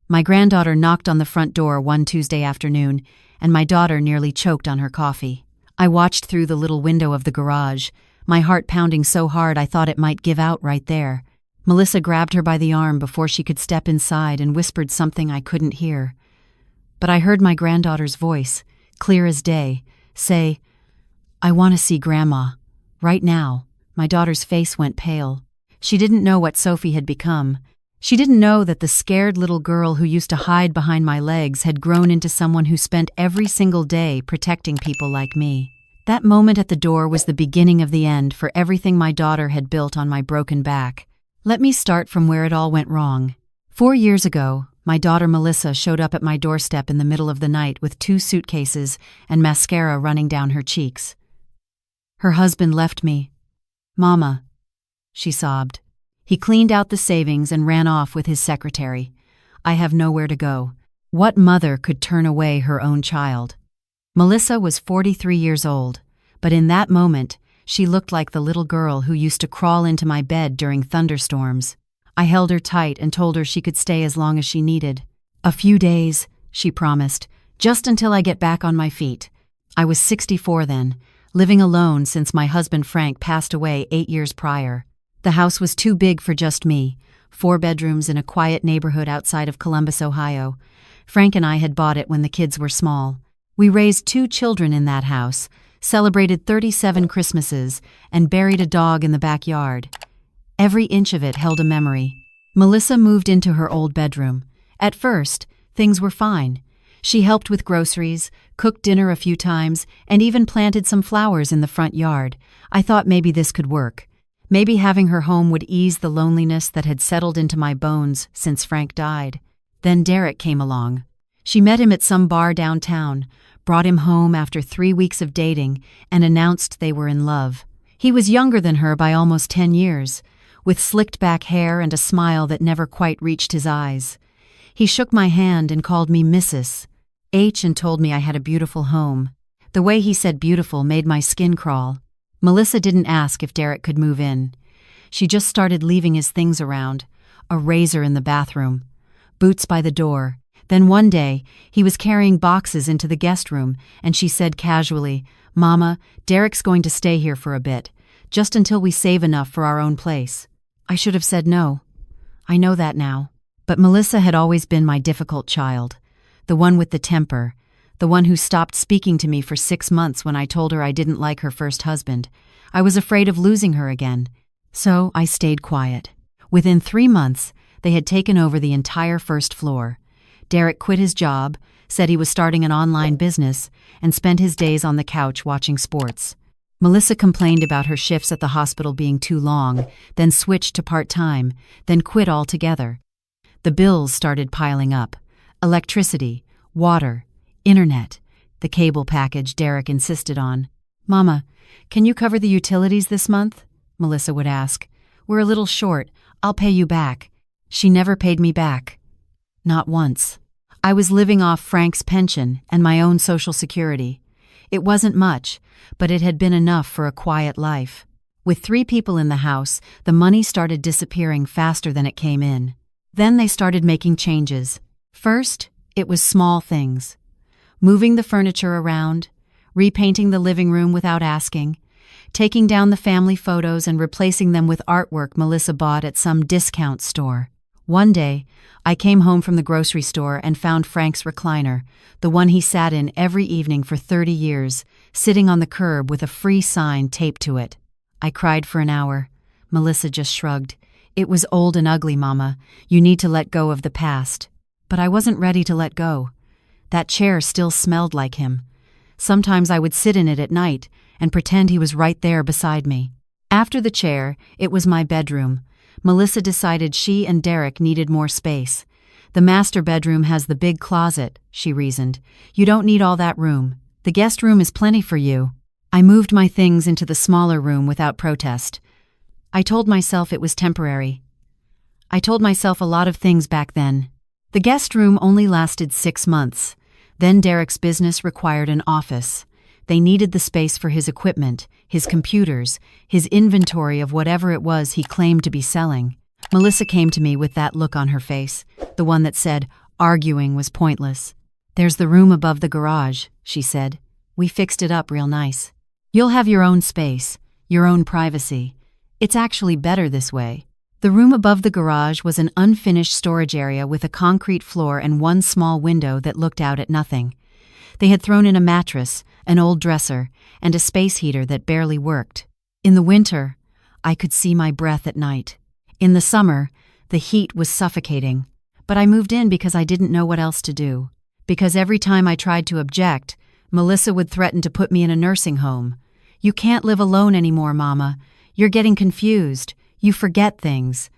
My granddaughter knocked on the front door one Tuesday afternoon, and my daughter nearly choked on her coffee. I watched through the little window of the garage, my heart pounding so hard I thought it might give out right there. Melissa grabbed her by the arm before she could step inside and whispered something I couldn't hear. But I heard my granddaughter's voice, clear as day, say, "I want to see Grandma. Right now." My daughter's face went pale. She didn't know what Sophie had become. She didn't know that the scared little girl who used to hide behind my legs had grown into someone who spent every single day protecting people like me. That moment at the door was the beginning of the end for everything my daughter had built on my broken back. Let me start from where it all went wrong. 4 years ago, my daughter Melissa showed up at my doorstep in the middle of the night with 2 suitcases and mascara running down her cheeks. Her husband left me. "Mama," she sobbed. He cleaned out the savings and ran off with his secretary. I have nowhere to go. What mother could turn away her own child? Melissa was 43 years old, but in that moment, she looked like the little girl who used to crawl into my bed during thunderstorms. I held her tight and told her she could stay as long as she needed. "A few days," she promised, "just until I get back on my feet." I was 64 then, living alone since my husband Frank passed away 8 years prior. The house was too big for just me, 4 bedrooms in a quiet neighborhood outside of Columbus, Ohio. Frank and I had bought it when the kids were small. We raised 2 children in that house, celebrated 37 Christmases, and buried a dog in the backyard. Every inch of it held a memory. Melissa moved into her old bedroom. At first, things were fine. She helped with groceries, cooked dinner a few times, and even planted some flowers in the front yard. I thought maybe this could work. Maybe having her home would ease the loneliness that had settled into my bones since Frank died. Then Derek came along. She met him at some bar downtown, brought him home after 3 weeks of dating, and announced they were in love. He was younger than her by almost 10 years, with slicked back hair and a smile that never quite reached his eyes. He shook my hand and called me Mrs. H and told me I had a beautiful home. The way he said beautiful made my skin crawl. Melissa didn't ask if Derek could move in. She just started leaving his things around, a razor in the bathroom, boots by the door. Then one day, he was carrying boxes into the guest room, and she said casually, "Mama, Derek's going to stay here for a bit, just until we save enough for our own place." I should have said no. I know that now. But Melissa had always been my difficult child, the one with the temper, the one who stopped speaking to me for 6 months when I told her I didn't like her first husband. I was afraid of losing her again. So I stayed quiet. Within 3 months, they had taken over the entire first floor. Derek quit his job, said he was starting an online business, and spent his days on the couch watching sports. Melissa complained about her shifts at the hospital being too long, then switched to part-time, then quit altogether. The bills started piling up. Electricity, water, internet, the cable package Derek insisted on. "Mama, can you cover the utilities this month?" Melissa would ask. "We're a little short. I'll pay you back." She never paid me back. Not once. I was living off Frank's pension and my own Social Security. It wasn't much, but it had been enough for a quiet life. With 3 people in the house, the money started disappearing faster than it came in. Then they started making changes. First, it was small things. Moving the furniture around, repainting the living room without asking, taking down the family photos and replacing them with artwork Melissa bought at some discount store. One day, I came home from the grocery store and found Frank's recliner, the one he sat in every evening for 30 years, sitting on the curb with a free sign taped to it. I cried for an hour. Melissa just shrugged. "It was old and ugly, Mama. You need to let go of the past." But I wasn't ready to let go. That chair still smelled like him. Sometimes I would sit in it at night and pretend he was right there beside me. After the chair, it was my bedroom. Melissa decided she and Derek needed more space. "The master bedroom has the big closet," she reasoned. "You don't need all that room. The guest room is plenty for you." I moved my things into the smaller room without protest. I told myself it was temporary. I told myself a lot of things back then. The guest room only lasted 6 months. Then Derek's business required an office. They needed the space for his equipment, his computers, his inventory of whatever it was he claimed to be selling. Melissa came to me with that look on her face, the one that said, Arguing was pointless. "There's the room above the garage," she said. "We fixed it up real nice. You'll have your own space, your own privacy. It's actually better this way." The room above the garage was an unfinished storage area with a concrete floor and one small window that looked out at nothing. They had thrown in a mattress, an old dresser, and a space heater that barely worked. In the winter, I could see my breath at night. In the summer, the heat was suffocating. But I moved in because I didn't know what else to do. Because every time I tried to object, Melissa would threaten to put me in a nursing home. "You can't live alone anymore, Mama. You're getting confused. You forget things.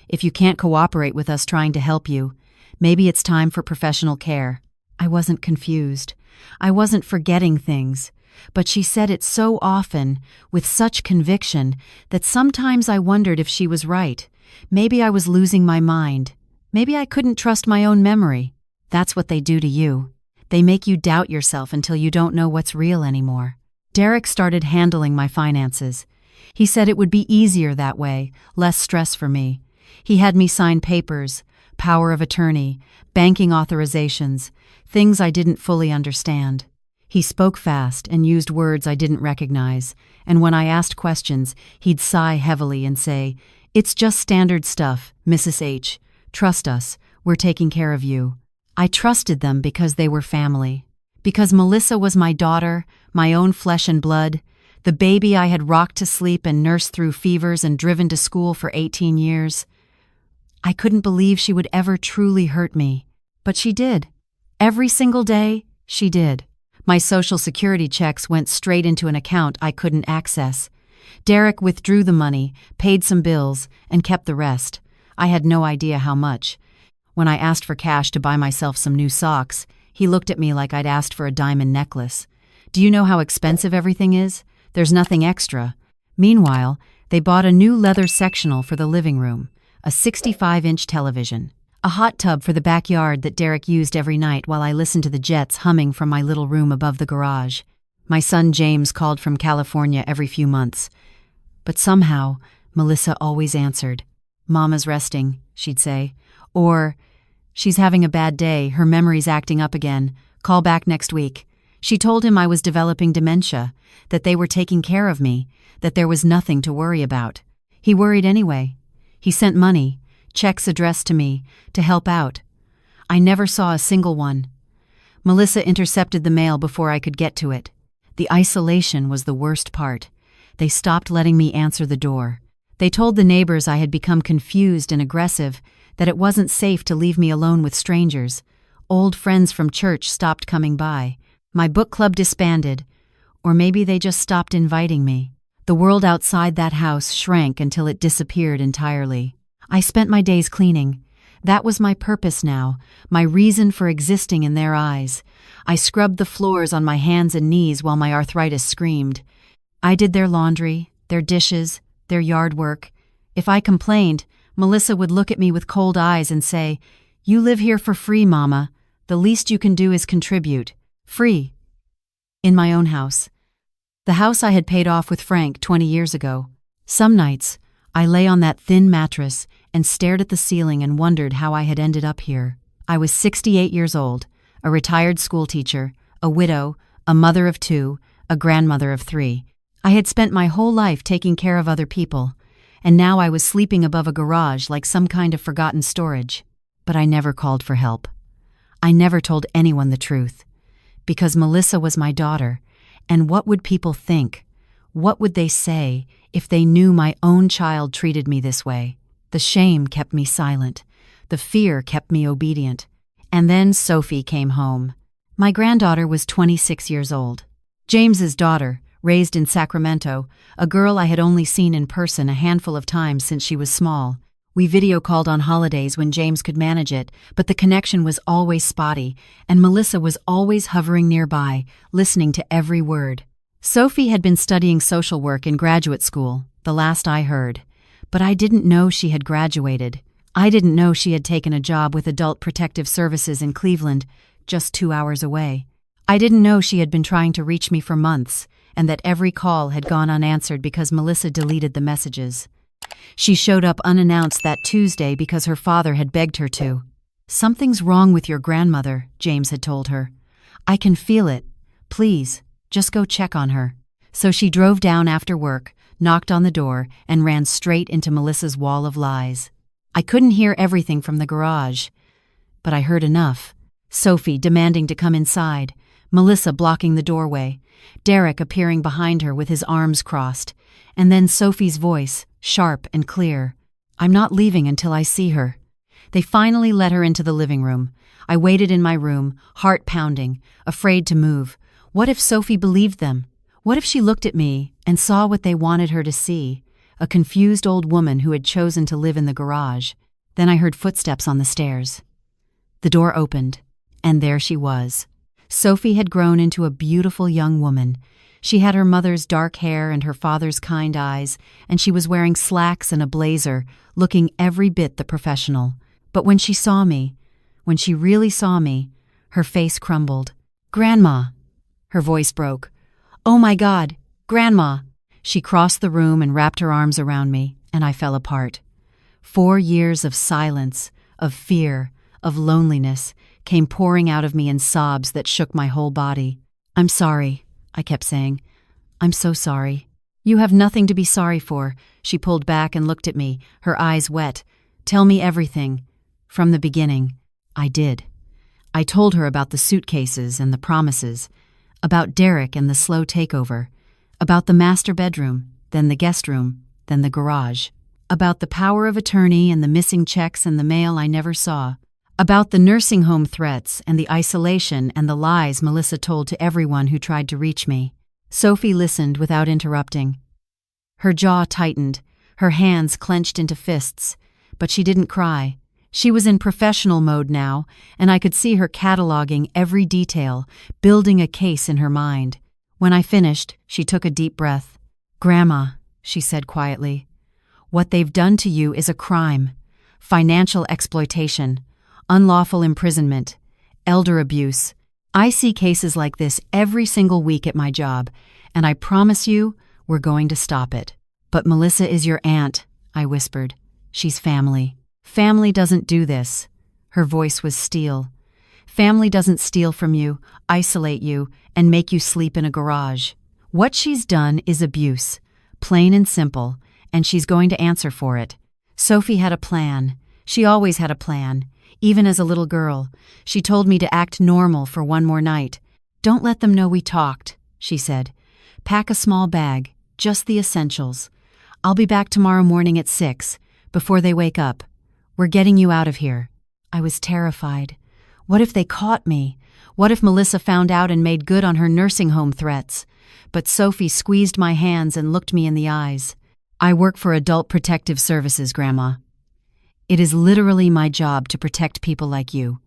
If you can't cooperate with us trying to help you, maybe it's time for professional care." I wasn't confused. I wasn't forgetting things. But she said it so often, with such conviction, that sometimes I wondered if she was right. Maybe I was losing my mind. Maybe I couldn't trust my own memory. That's what they do to you. They make you doubt yourself until you don't know what's real anymore. Derek started handling my finances. He said it would be easier that way, less stress for me. He had me sign papers, power of attorney, banking authorizations, things I didn't fully understand. He spoke fast and used words I didn't recognize, and when I asked questions, he'd sigh heavily and say, "It's just standard stuff, Mrs. H. Trust us, we're taking care of you." I trusted them because they were family. Because Melissa was my daughter, my own flesh and blood, the baby I had rocked to sleep and nursed through fevers and driven to school for 18 years. I couldn't believe she would ever truly hurt me. But she did. Every single day, she did. My Social Security checks went straight into an account I couldn't access. Derek withdrew the money, paid some bills, and kept the rest. I had no idea how much. When I asked for cash to buy myself some new socks, he looked at me like I'd asked for a diamond necklace. "Do you know how expensive everything is? There's nothing extra." Meanwhile, they bought a new leather sectional for the living room, a 65-inch television, a hot tub for the backyard that Derek used every night while I listened to the jets humming from my little room above the garage. My son James called from California every few months. But somehow, Melissa always answered. "Mama's resting," she'd say. Or, "She's having a bad day, her memory's acting up again. Call back next week." She told him I was developing dementia, that they were taking care of me, that there was nothing to worry about. He worried anyway. He sent money, checks addressed to me, to help out. I never saw a single one. Melissa intercepted the mail before I could get to it. The isolation was the worst part. They stopped letting me answer the door. They told the neighbors I had become confused and aggressive, that it wasn't safe to leave me alone with strangers. Old friends from church stopped coming by. My book club disbanded. Or maybe they just stopped inviting me. The world outside that house shrank until it disappeared entirely. I spent my days cleaning. That was my purpose now, my reason for existing in their eyes. I scrubbed the floors on my hands and knees while my arthritis screamed. I did their laundry, their dishes, their yard work. If I complained, Melissa would look at me with cold eyes and say, "You live here for free, Mama. The least you can do is contribute. Free." In my own house. The house I had paid off with Frank 20 years ago. Some nights, I lay on that thin mattress and stared at the ceiling and wondered how I had ended up here. I was 68 years old, a retired schoolteacher, a widow, a mother of 2, a grandmother of 3. I had spent my whole life taking care of other people, and now I was sleeping above a garage like some kind of forgotten storage. But I never called for help. I never told anyone the truth. Because Melissa was my daughter, and what would people think? What would they say if they knew my own child treated me this way? The shame kept me silent. The fear kept me obedient. And then Sophie came home. My granddaughter was 26 years old. James's daughter, raised in Sacramento, a girl I had only seen in person a handful of times since she was small. We video called on holidays when James could manage it, but the connection was always spotty, and Melissa was always hovering nearby, listening to every word. Sophie had been studying social work in graduate school, the last I heard. But I didn't know she had graduated. I didn't know she had taken a job with Adult Protective Services in Cleveland, just 2 hours away. I didn't know she had been trying to reach me for months, and that every call had gone unanswered because Melissa deleted the messages. She showed up unannounced that Tuesday because her father had begged her to. "Something's wrong with your grandmother," James had told her. "I can feel it. Please, just go check on her." So she drove down after work, knocked on the door, and ran straight into Melissa's wall of lies. I couldn't hear everything from the garage, but I heard enough. Sophie demanding to come inside, Melissa blocking the doorway, Derek appearing behind her with his arms crossed, and then Sophie's voice, sharp and clear. "I'm not leaving until I see her." They finally let her into the living room. I waited in my room, heart pounding, afraid to move. What if Sophie believed them? What if she looked at me and saw what they wanted her to see? A confused old woman who had chosen to live in the garage. Then I heard footsteps on the stairs. The door opened, and there she was. Sophie had grown into a beautiful young woman. She had her mother's dark hair and her father's kind eyes, and she was wearing slacks and a blazer, looking every bit the professional. But when she saw me, when she really saw me, her face crumbled. "Grandma!" Her voice broke. "Oh my God, Grandma!" She crossed the room and wrapped her arms around me, and I fell apart. 4 years of silence, of fear, of loneliness came pouring out of me in sobs that shook my whole body. "I'm sorry," I kept saying. "I'm so sorry." "You have nothing to be sorry for." She pulled back and looked at me, her eyes wet. "Tell me everything. From the beginning." I did. I told her about the suitcases and the promises, about Derek and the slow takeover, about the master bedroom, then the guest room, then the garage, about the power of attorney and the missing checks and the mail I never saw, about the nursing home threats and the isolation and the lies Melissa told to everyone who tried to reach me. Sophie listened without interrupting. Her jaw tightened, her hands clenched into fists, but she didn't cry. She was in professional mode now, and I could see her cataloging every detail, building a case in her mind. When I finished, she took a deep breath. "Grandma," she said quietly, "what they've done to you is a crime. Financial exploitation, unlawful imprisonment, elder abuse. I see cases like this every single week at my job, and I promise you, we're going to stop it." "But Melissa is your aunt," I whispered. "She's family." "Family doesn't do this." Her voice was steel. "Family doesn't steal from you, isolate you, and make you sleep in a garage. What she's done is abuse, plain and simple, and she's going to answer for it." Sophie had a plan. She always had a plan, even as a little girl. She told me to act normal for one more night. "Don't let them know we talked," she said. "Pack a small bag, just the essentials. I'll be back tomorrow morning at 6, before they wake up. We're getting you out of here." I was terrified. What if they caught me? What if Melissa found out and made good on her nursing home threats? But Sophie squeezed my hands and looked me in the eyes. "I work for Adult Protective Services, Grandma. It is literally my job to protect people like you.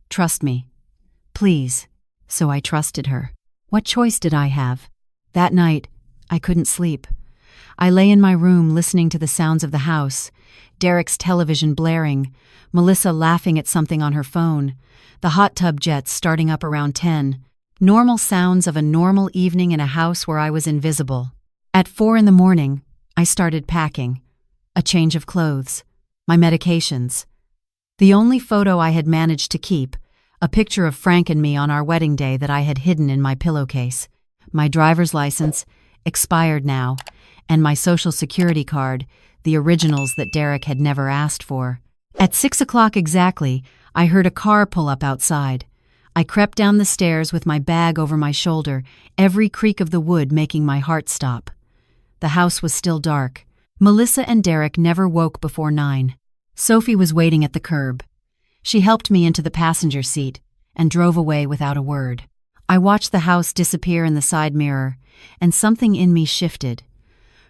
Trust me. Please." So I trusted her. What choice did I have? That night, I couldn't sleep. I lay in my room listening to the sounds of the house, Derek's television blaring, Melissa laughing at something on her phone, the hot tub jets starting up around 10, normal sounds of a normal evening in a house where I was invisible. At 4 in the morning, I started packing. A change of clothes, my medications. The only photo I had managed to keep, a picture of Frank and me on our wedding day that I had hidden in my pillowcase. My driver's license, expired now, and my social security card, the originals that Derek had never asked for. At 6 o'clock exactly, I heard a car pull up outside. I crept down the stairs with my bag over my shoulder, every creak of the wood making my heart stop. The house was still dark. Melissa and Derek never woke before 9. Sophie was waiting at the curb. She helped me into the passenger seat and drove away without a word. I watched the house disappear in the side mirror, and something in me shifted.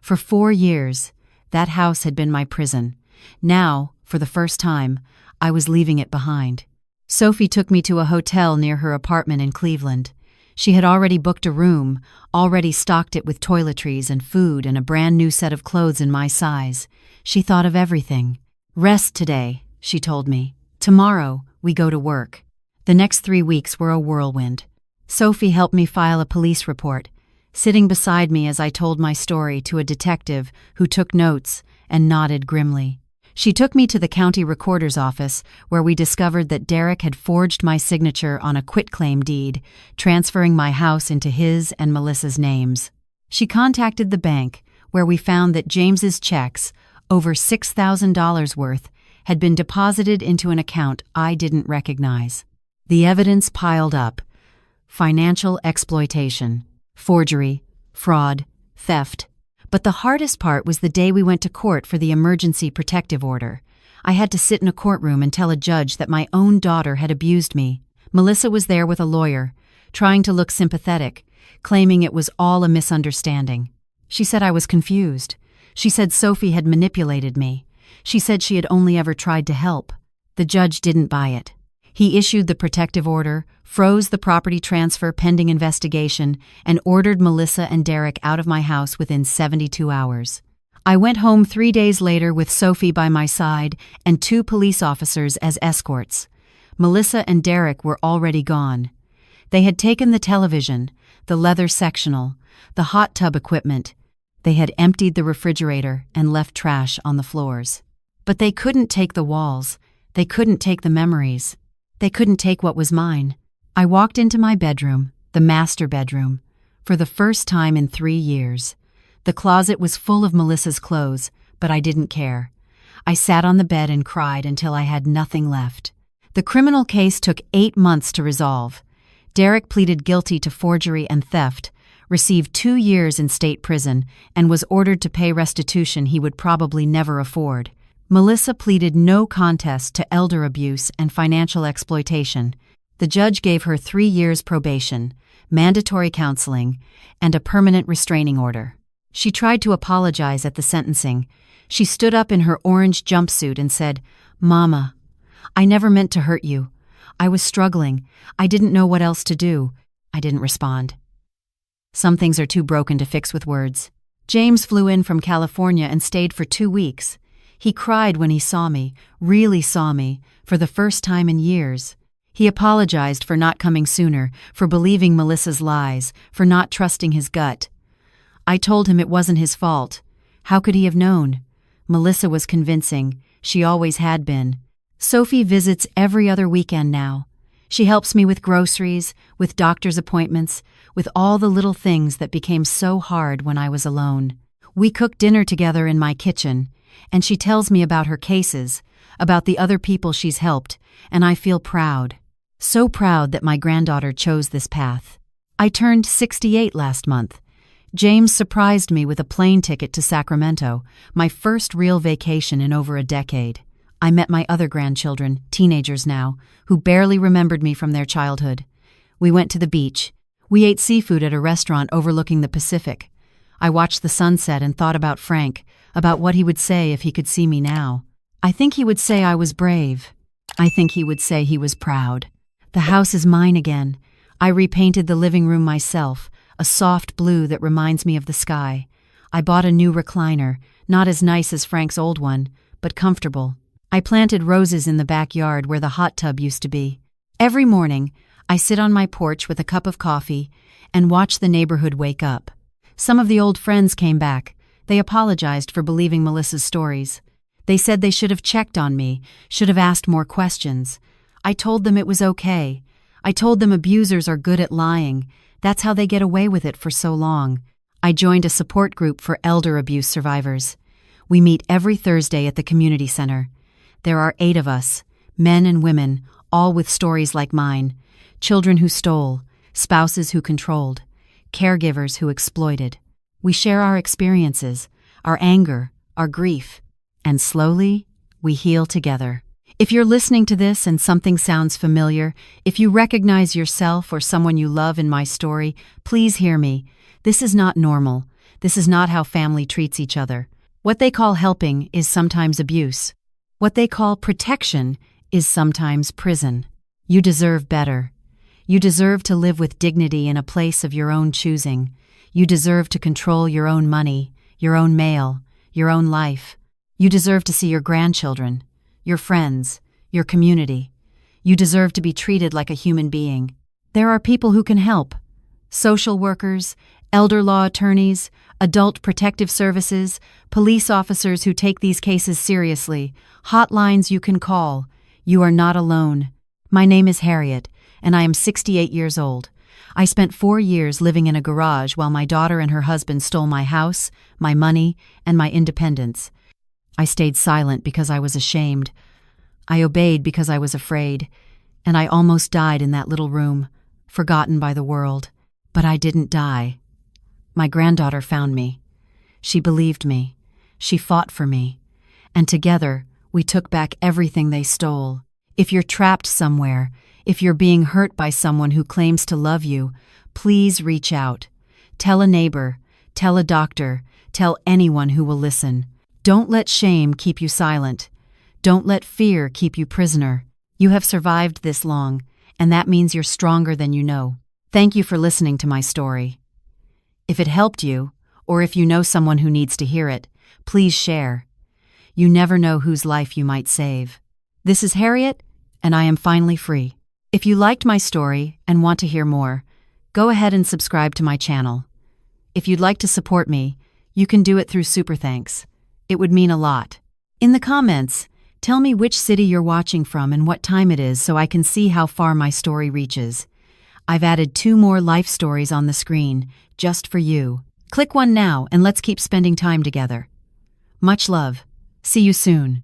For 4 years, that house had been my prison. Now, for the first time, I was leaving it behind. Sophie took me to a hotel near her apartment in Cleveland. She had already booked a room, already stocked it with toiletries and food and a brand new set of clothes in my size. She thought of everything. "Rest today," she told me. "Tomorrow, we go to work." The next 3 weeks were a whirlwind. Sophie helped me file a police report, sitting beside me as I told my story to a detective who took notes and nodded grimly. She took me to the county recorder's office, where we discovered that Derek had forged my signature on a quitclaim deed, transferring my house into his and Melissa's names. She contacted the bank, where we found that James's checks, over $6,000 worth, had been deposited into an account I didn't recognize. The evidence piled up: financial exploitation, forgery, fraud, theft. But the hardest part was the day we went to court for the emergency protective order. I had to sit in a courtroom and tell a judge that my own daughter had abused me. Melissa was there with a lawyer, trying to look sympathetic, claiming it was all a misunderstanding. She said I was confused. She said Sophie had manipulated me. She said she had only ever tried to help. The judge didn't buy it. He issued the protective order, froze the property transfer pending investigation, and ordered Melissa and Derek out of my house within 72 hours. I went home 3 days later with Sophie by my side and 2 police officers as escorts. Melissa and Derek were already gone. They had taken the television, the leather sectional, the hot tub equipment. They had emptied the refrigerator and left trash on the floors. But they couldn't take the walls. They couldn't take the memories. They couldn't take what was mine. I walked into my bedroom, the master bedroom, for the first time in 3 years. The closet was full of Melissa's clothes, but I didn't care. I sat on the bed and cried until I had nothing left. The criminal case took 8 months to resolve. Derek pleaded guilty to forgery and theft, received 2 years in state prison, and was ordered to pay restitution he would probably never afford. Melissa pleaded no contest to elder abuse and financial exploitation. The judge gave her 3 years probation, mandatory counseling, and a permanent restraining order. She tried to apologize at the sentencing. She stood up in her orange jumpsuit and said, "Mama, I never meant to hurt you. I was struggling. I didn't know what else to do." I didn't respond. Some things are too broken to fix with words. James flew in from California and stayed for 2 weeks. He cried when he saw me, really saw me, for the first time in years. He apologized for not coming sooner, for believing Melissa's lies, for not trusting his gut. I told him it wasn't his fault. How could he have known? Melissa was convincing. She always had been. Sophie visits every other weekend now. She helps me with groceries, with doctor's appointments, with all the little things that became so hard when I was alone. We cook dinner together in my kitchen, and she tells me about her cases, about the other people she's helped, and I feel proud. So proud that my granddaughter chose this path. I turned 68 last month. James surprised me with a plane ticket to Sacramento, my first real vacation in over a decade. I met my other grandchildren, teenagers now, who barely remembered me from their childhood. We went to the beach. We ate seafood at a restaurant overlooking the Pacific. I watched the sunset and thought about Frank, about what he would say if he could see me now. I think he would say I was brave. I think he would say he was proud. The house is mine again. I repainted the living room myself, a soft blue that reminds me of the sky. I bought a new recliner, not as nice as Frank's old one, but comfortable. I planted roses in the backyard where the hot tub used to be. Every morning, I sit on my porch with a cup of coffee and watch the neighborhood wake up. Some of the old friends came back. They apologized for believing Melissa's stories. They said they should have checked on me, should have asked more questions. I told them it was okay. I told them abusers are good at lying. That's how they get away with it for so long. I joined a support group for elder abuse survivors. We meet every Thursday at the community center. There are 8 of us, men and women, all with stories like mine. Children who stole, spouses who controlled, caregivers who exploited. We share our experiences, our anger, our grief, and slowly, we heal together. If you're listening to this and something sounds familiar, if you recognize yourself or someone you love in my story, please hear me. This is not normal. This is not how family treats each other. What they call helping is sometimes abuse. What they call protection is sometimes prison. You deserve better. You deserve to live with dignity in a place of your own choosing. You deserve to control your own money, your own mail, your own life. You deserve to see your grandchildren, your friends, your community. You deserve to be treated like a human being. There are people who can help. Social workers, Elder law attorneys, adult protective services, police officers who take these cases seriously, hotlines you can call. You are not alone. My name is Harriet, and I am 68 years old. I spent 4 years living in a garage while my daughter and her husband stole my house, my money, and my independence. I stayed silent because I was ashamed. I obeyed because I was afraid, and I almost died in that little room, forgotten by the world. But I didn't die. My granddaughter found me. She believed me. She fought for me. And together, we took back everything they stole. If you're trapped somewhere, if you're being hurt by someone who claims to love you, please reach out. Tell a neighbor, tell a doctor, tell anyone who will listen. Don't let shame keep you silent. Don't let fear keep you prisoner. You have survived this long, and that means you're stronger than you know. Thank you for listening to my story. If it helped you, or if you know someone who needs to hear it, please share. You never know whose life you might save. This is Harriet, and I am finally free. If you liked my story and want to hear more, go ahead and subscribe to my channel. If you'd like to support me, you can do it through Super Thanks. It would mean a lot. In the comments, tell me which city you're watching from and what time it is so I can see how far my story reaches. I've added 2 more life stories on the screen, just for you. Click one now and let's keep spending time together. Much love. See you soon.